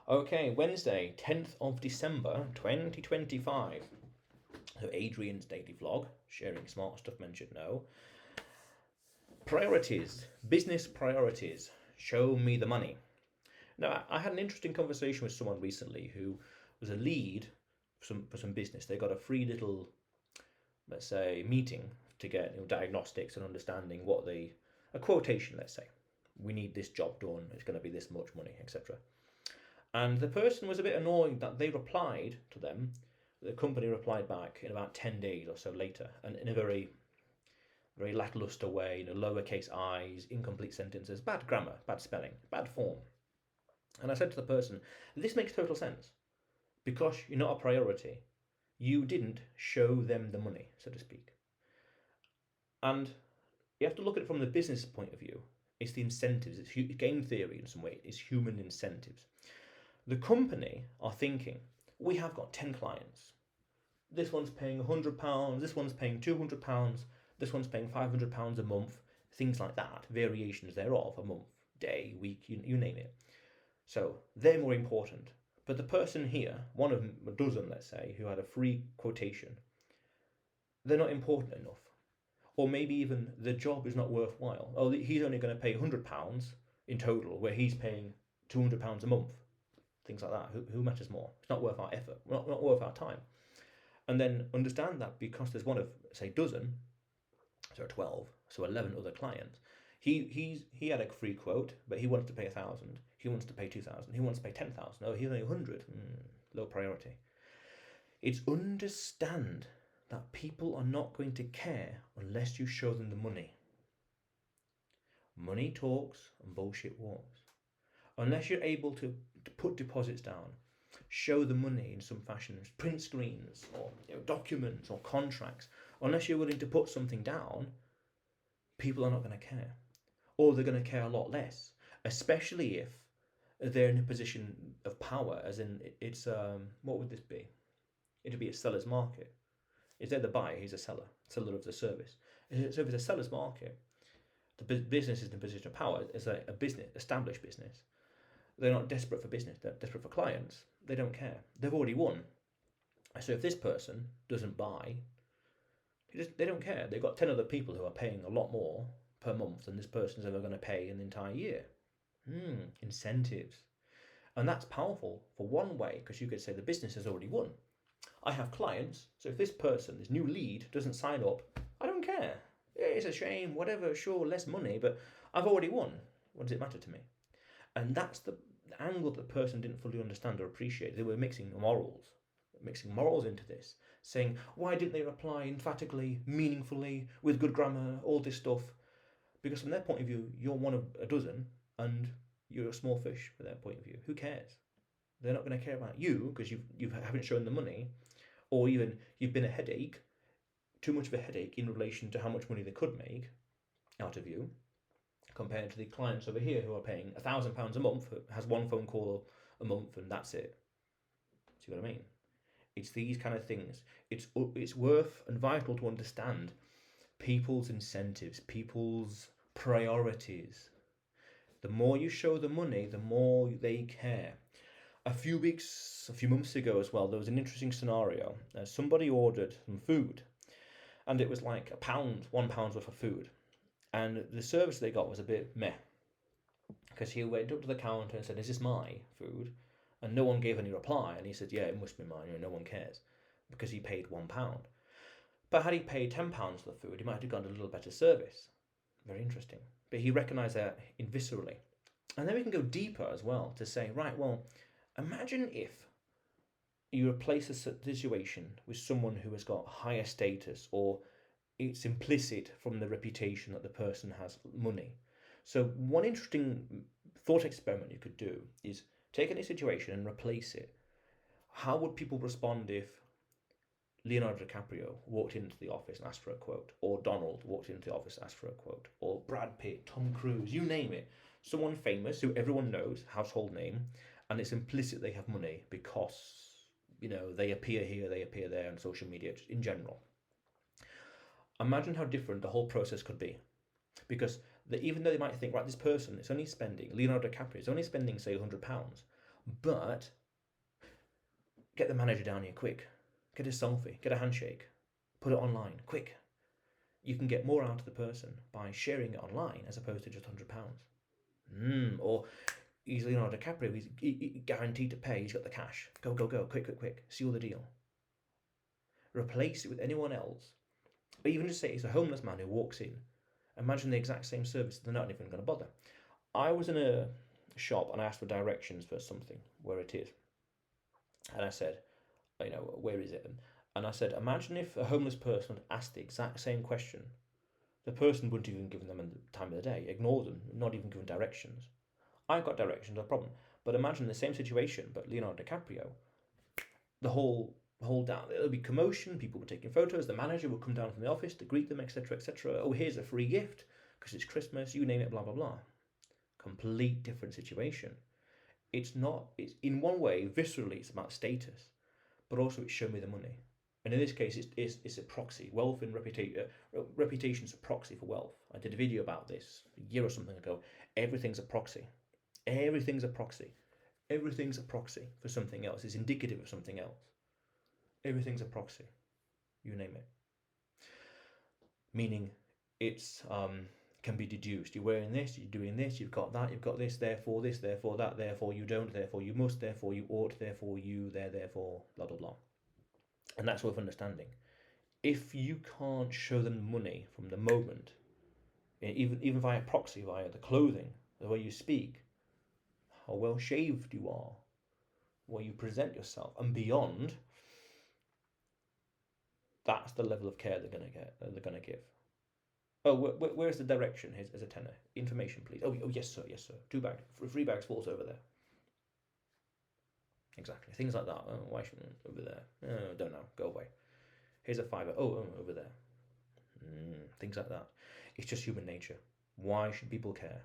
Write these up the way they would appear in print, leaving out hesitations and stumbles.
Okay, Wednesday, 10th of December 2025. So, Adrian's daily vlog, sharing smart stuff men should know. Priorities, business priorities. Show me the money. Now, I had an interesting conversation with someone recently who was a lead for some business. They got a free little, let's say, meeting to get diagnostics and understanding a quotation, let's say. We need this job done, it's going to be this much money, etc. And the person was a bit annoyed that they replied to them. The company replied back in about 10 days or so later, and in a very lackluster way, lowercase i's, incomplete sentences, bad grammar, bad spelling, bad form. And I said to the person, this makes total sense. Because you're not a priority, you didn't show them the money, so to speak. And you have to look at it from the business point of view. It's the incentives, it's game theory in some way, it's human incentives. The company are thinking, we have got 10 clients. This one's paying £100, this one's paying £200, this one's paying £500 a month, things like that, variations thereof, a month, day, week, you name it. So they're more important. But the person here, one of a dozen, let's say, who had a free quotation, they're not important enough. Or maybe even the job is not worthwhile. Oh, he's only going to pay £100 in total, where he's paying £200 a month. Things like that. Who matters more? It's not worth our effort, not worth our time. And then understand that because there's one of, say, dozen, so 12, so 11 other clients, he had a free quote, but he wants to pay 1,000. He wants to pay 2,000. He wants to pay 10,000. Oh, he's only 100. Low priority. It's understand that people are not going to care unless you show them the money. Money talks and bullshit walks. Unless you're able to put deposits down, show the money in some fashion, print screens or documents or contracts, unless you're willing to put something down, people are not going to care. Or they're going to care a lot less, especially if they're in a position of power, as in it's, what would this be? It'd be a seller's market. If they're the buyer, he's a seller of the service. So if it's a seller's market, the business is in a position of power. It's a business, established business. They're not desperate for business, they're desperate for clients. They don't care. They've already won. So if this person doesn't buy, they don't care. They've got 10 other people who are paying a lot more per month than this person's ever going to pay in the entire year. Incentives. And that's powerful for one way, because you could say the business has already won. I have clients, so if this new lead, doesn't sign up, I don't care. It's a shame, whatever, sure, less money, but I've already won. What does it matter to me? And that's the angle that the person didn't fully understand or appreciate. They were mixing morals into this, saying, why didn't they reply emphatically, meaningfully, with good grammar, all this stuff? Because from their point of view, you're one of a dozen, and you're a small fish from their point of view. Who cares? They're not going to care about you because you haven't shown the money, or even you've been a headache, too much of a headache in relation to how much money they could make out of you, compared to the clients over here who are paying £1,000 a month, has one phone call a month, and that's it. See what I mean? It's these kind of things. It's worth and vital to understand people's incentives, people's priorities. The more you show the money, the more they care. A few months ago as well, there was an interesting scenario. Somebody ordered some food, and it was like £1 worth of food. And the service they got was a bit meh, because he went up to the counter and said, is this my food? And no one gave any reply. And he said, yeah, it must be mine. No one cares, because he paid £1. But had he paid £10 for the food, he might have gotten a little better service. Very interesting. But he recognised that viscerally. And then we can go deeper as well to say, right, well, imagine if you replace a situation with someone who has got higher status, or it's implicit from the reputation that the person has money. So one interesting thought experiment you could do is take any situation and replace it. How would people respond if Leonardo DiCaprio walked into the office and asked for a quote, or Donald walked into the office and asked for a quote, or Brad Pitt, Tom Cruise, you name it. Someone famous who everyone knows, household name, and it's implicit they have money because, they appear here, they appear there on social media, just in general. Imagine how different the whole process could be. Because even though they might think, right, this person is only spending, Leonardo DiCaprio is only spending, say, £100, But get the manager down here quick. Get a selfie, get a handshake, put it online, quick. You can get more out of the person by sharing it online as opposed to just £100. Or he's Leonardo DiCaprio, he's guaranteed to pay, he's got the cash. Go, go, go, quick, quick, quick, seal the deal. Replace it with anyone else. Or even just say it's a homeless man who walks in. Imagine the exact same service, they're not even going to bother. I was in a shop and I asked for directions for something, where it is. And I said, where is it? And I said, imagine if a homeless person had asked the exact same question. The person wouldn't even give them the time of the day, ignore them, not even give them directions. I've got directions, no problem. But imagine the same situation, but Leonardo DiCaprio, the whole down, there'll be commotion, people were taking photos, the manager would come down from the office to greet them, etc., etc. Oh, here's a free gift, because it's Christmas, you name it, blah, blah, blah. Complete different situation. It's in one way, viscerally, it's about status, but also it's show me the money. And in this case, it's a proxy. Wealth and reputation is a proxy for wealth. I did a video about this a year or something ago. Everything's a proxy. Everything's a proxy. Everything's a proxy for something else. It's indicative of something else. Everything's a proxy. You name it. Meaning, it's can be deduced. You're wearing this, you're doing this, you've got that, you've got this, therefore that, therefore you don't, therefore you must, therefore you ought, therefore you, therefore, blah, blah, blah. And that's worth understanding. If you can't show them money from the moment, even via proxy, via the clothing, the way you speak, how well shaved you are, the way you present yourself, and beyond, that's the level of care they're going to give. Oh, where's the direction? Here's as a tenner. Information, please. Oh, yes, sir. Yes, sir. 2 bags. 3 bags falls over there. Exactly. Things like that. Oh, why shouldn't over there? Oh, don't know. Go away. Here's a £5. Oh, over there. Things like that. It's just human nature. Why should people care?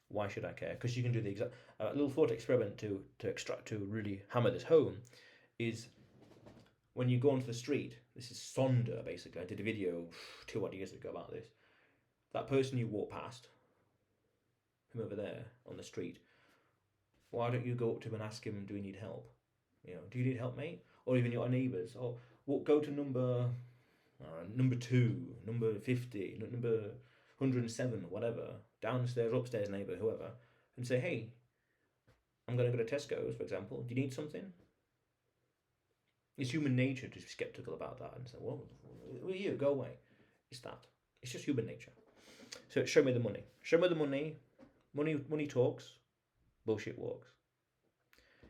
Why should I care? Because you can do the exact little thought experiment to really hammer this home is when you go onto the street. This is Sonder, basically. I did a video 2 odd years ago about this. That person you walk past, him over there on the street, why don't you go up to him and ask him, do you need help? Do you need help, mate? Or even your neighbours. Or go to number 2, number 50, number 107, whatever, downstairs, upstairs neighbour, whoever, and say, hey, I'm going to go to Tesco's, for example. Do you need something? It's human nature to be sceptical about that and say, well, you, go away. It's that. It's just human nature. So show me the money. Show me the money. Money talks. Bullshit walks.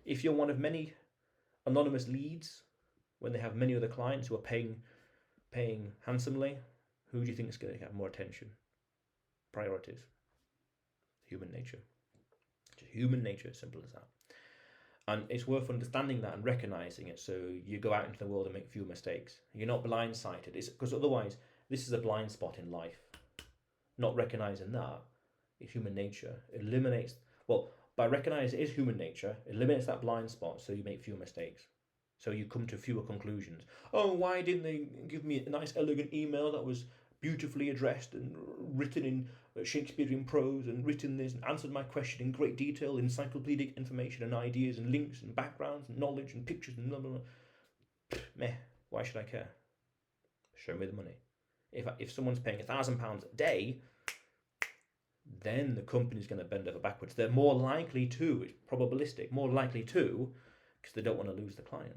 If you're one of many anonymous leads, when they have many other clients who are paying handsomely, who do you think is going to have more attention? Priorities. Human nature. Just human nature, simple as that. And it's worth understanding that and recognizing it, so you go out into the world and make fewer mistakes. You're not blindsided. Because otherwise, this is a blind spot in life. Not recognizing that is human nature. It eliminates, by recognizing it is human nature, it eliminates that blind spot, so you make fewer mistakes. So you come to fewer conclusions. Oh, why didn't they give me a nice, elegant email that was beautifully addressed and written in Shakespearean prose and written this and answered my question in great detail, encyclopedic information and ideas and links and backgrounds and knowledge and pictures and blah, blah, blah. Meh, why should I care? Show me the money. If someone's paying £1,000 a day, then the company's going to bend over backwards. They're more likely to, it's probabilistic, more likely to, because they don't want to lose the client.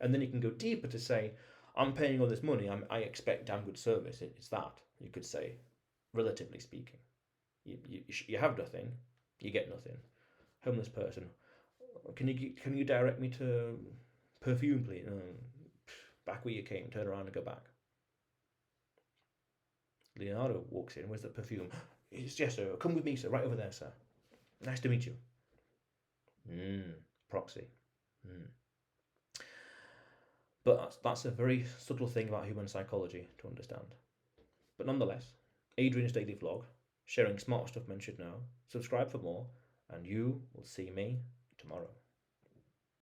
And then you can go deeper to say, I'm paying all this money, I expect damn good service. It's that, you could say, relatively speaking. You have nothing, you get nothing. Homeless person, can you direct me to perfume, please? Back where you came, turn around and go back. Leonardo walks in, where's the perfume? Yes, sir, come with me, sir, right over there, sir. Nice to meet you. Proxy. But that's a very subtle thing about human psychology to understand. But nonetheless, Adrian's Daily Vlog, sharing smart stuff men should know. Subscribe for more, and you will see me tomorrow.